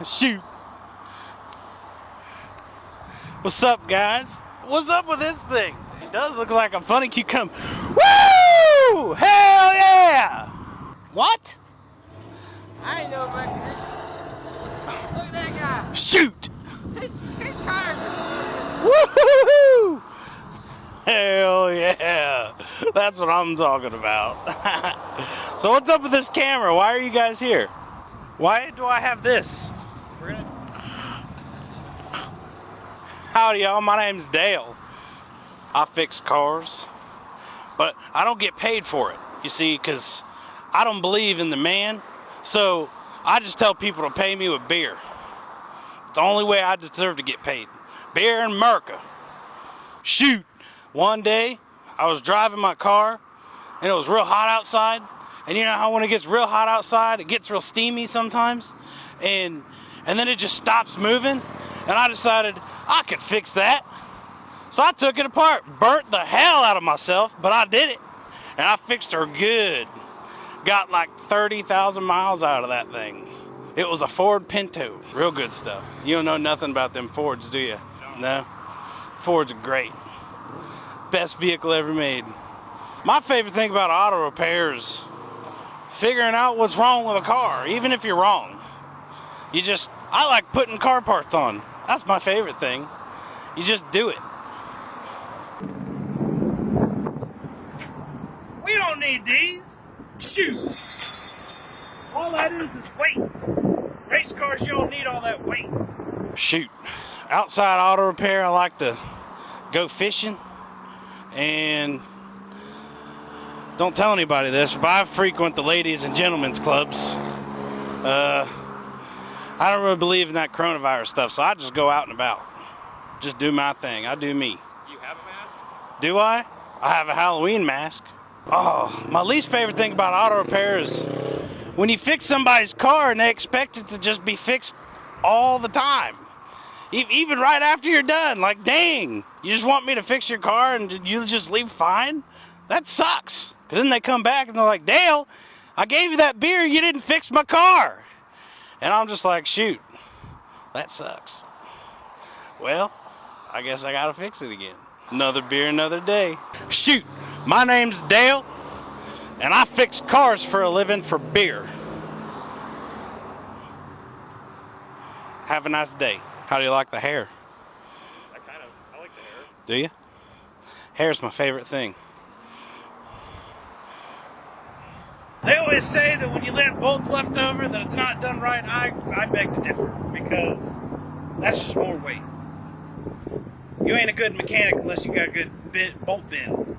Shoot. What's up, guys? What's up with this thing? It does look like a funny cucumber. Woo! Hell yeah! What? I ain't know about that. Look at that guy. Shoot! His tires are Woo-hoo-hoo! Hell yeah! That's what I'm talking about. So what's up with this camera? Why are you guys here? Why do I have this? Howdy y'all, my name's Dale. I fix cars, but I don't get paid for it, you see, because I don't believe in the man, so I just tell people to pay me with beer. It's the only way I deserve to get paid. Beer in America. Shoot, one day I was driving my car and it was real hot outside, and you know how when it gets real hot outside, it gets real steamy sometimes, and then it just stops moving, and I decided I could fix that. So I took it apart, burnt the hell out of myself, but I did it. And I fixed her good. Got like 30,000 miles out of that thing. It was a Ford Pinto. Real good stuff. You don't know nothing about them Fords, do you? No? Fords are great. Best vehicle ever made. My favorite thing about auto repair is figuring out what's wrong with a car, even if you're wrong. I like putting car parts on. That's my favorite thing. You just do it. We don't need these. Shoot. All that is weight. Race cars, you don't need all that weight. Shoot. Outside auto repair, I like to go fishing. And don't tell anybody this, but I frequent the ladies and gentlemen's clubs. I don't really believe in that coronavirus stuff, so I just go out and about. Just do my thing. I do me. Do you have a mask? Do I? I have a Halloween mask. Oh, my least favorite thing about auto repair is when you fix somebody's car and they expect it to just be fixed all the time. Even right after you're done. Like, dang, you just want me to fix your car and you just leave fine? That sucks. Because then they come back and they're like, Dale, I gave you that beer, you didn't fix my car. And I'm just like, shoot, that sucks. Well, I guess I gotta fix it again. Another beer, another day. Shoot, my name's Dale, and I fix cars for a living for beer. Have a nice day. How do you like the hair? I like the hair. Do you? Hair's my favorite thing. They always say that when you let bolts left over that it's not done right. I beg to differ, because that's just more weight. You ain't a good mechanic unless you got a good bolt bend.